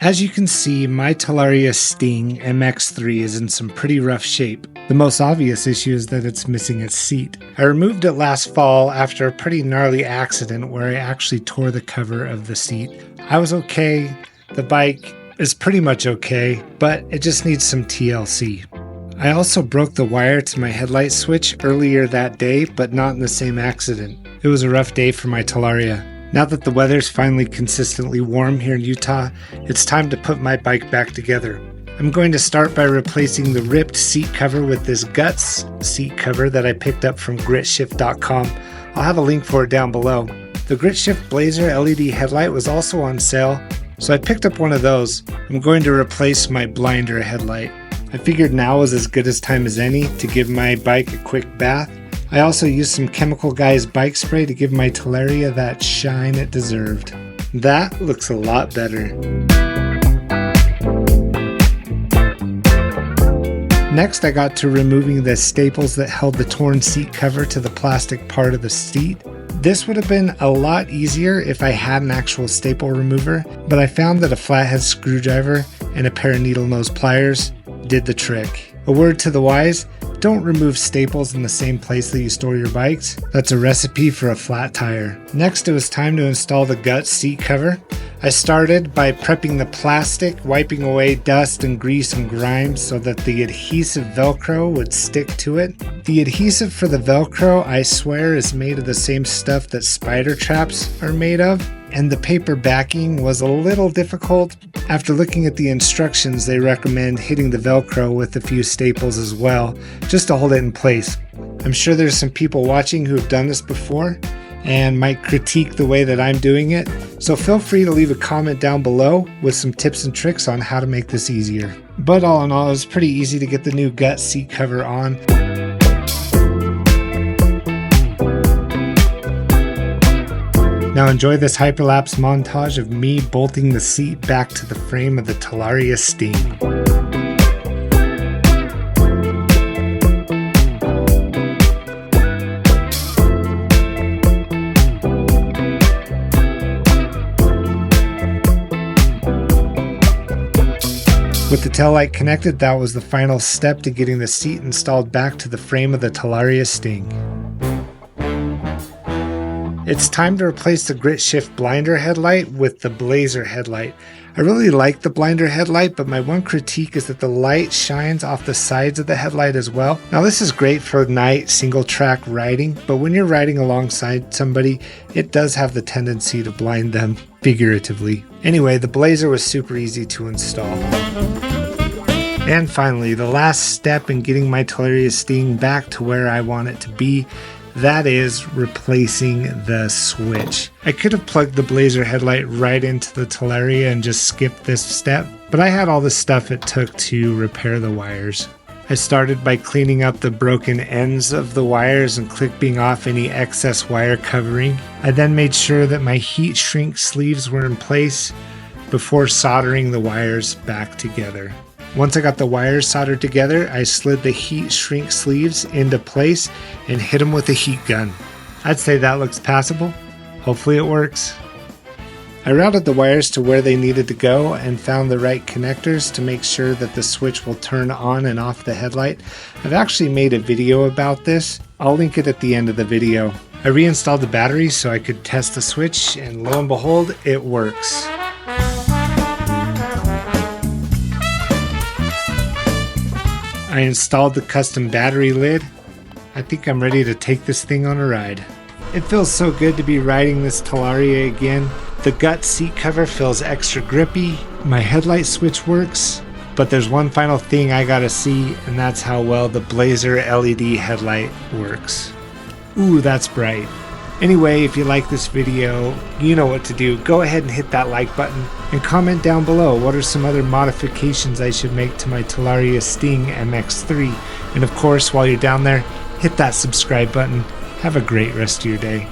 As you can see, my Talaria Sting MX3 is in some pretty rough shape. The most obvious issue is that it's missing its seat. I removed it last fall after a pretty gnarly accident where I actually tore the cover of the seat. I was okay, the bike is pretty much okay, but it just needs some TLC. I also broke the wire to my headlight switch earlier that day, but not in the same accident. It was a rough day for my Talaria. Now that the weather's finally consistently warm here in Utah, it's time to put my bike back together. I'm going to start by replacing the ripped seat cover with this Guts seat cover that I picked up from GritShift.com. I'll have a link for it down below. The GritShift Blazer LED headlight was also on sale, so I picked up one of those. I'm going to replace my blinder headlight. I figured now was as good a time as any to give my bike a quick bath. I also used some Chemical Guys bike spray to give my Talaria that shine it deserved. That looks a lot better. Next, I got to removing the staples that held the torn seat cover to the plastic part of the seat. This would have been a lot easier if I had an actual staple remover, but I found that a flathead screwdriver and a pair of needle nose pliers did the trick. A word to the wise, don't remove staples in the same place that you store your bikes. That's a recipe for a flat tire. Next, it was time to install the Guts seat cover. I started by prepping the plastic, wiping away dust and grease and grime so that the adhesive Velcro would stick to it. The adhesive for the Velcro, I swear, is made of the same stuff that spider traps are made of, and the paper backing was a little difficult. After looking at the instructions, they recommend hitting the Velcro with a few staples as well, just to hold it in place. I'm sure there's some people watching who have done this before and might critique the way that I'm doing it, so feel free to leave a comment down below with some tips and tricks on how to make this easier. But all in all, it was pretty easy to get the new Guts seat cover on. Now enjoy this hyperlapse montage of me bolting the seat back to the frame of the Talaria Sting. With the tail light connected, that was the final step to getting the seat installed back to the frame of the Talaria Sting. It's time to replace the GritShift blinder headlight with the Blazer headlight. I really like the blinder headlight, but my one critique is that the light shines off the sides of the headlight as well. Now this is great for night single track riding, but when you're riding alongside somebody, it does have the tendency to blind them, figuratively. Anyway, the Blazer was super easy to install. And finally, the last step in getting my Talaria Sting back to where I want it to be, that is replacing the switch. I could have plugged the Blazer headlight right into the Talaria and just skipped this step, but I had all the stuff it took to repair the wires. I started by cleaning up the broken ends of the wires and clipping off any excess wire covering. I then made sure that my heat shrink sleeves were in place before soldering the wires back together. Once I got the wires soldered together, I slid the heat shrink sleeves into place and hit them with a heat gun. I'd say that looks passable. Hopefully it works. I routed the wires to where they needed to go and found the right connectors to make sure that the switch will turn on and off the headlight. I've actually made a video about this. I'll link it at the end of the video. I reinstalled the battery so I could test the switch, and lo and behold, it works. I installed the custom battery lid. I think I'm ready to take this thing on a ride. It feels so good to be riding this Talaria again. The Guts seat cover feels extra grippy. My headlight switch works. But there's one final thing I gotta see, and that's how well the Blazer LED headlight works. Ooh, that's bright. Anyway, if you like this video, you know what to do. Go ahead and hit that like button and comment down below what are some other modifications I should make to my Talaria Sting MX3. And of course, while you're down there, hit that subscribe button. Have a great rest of your day.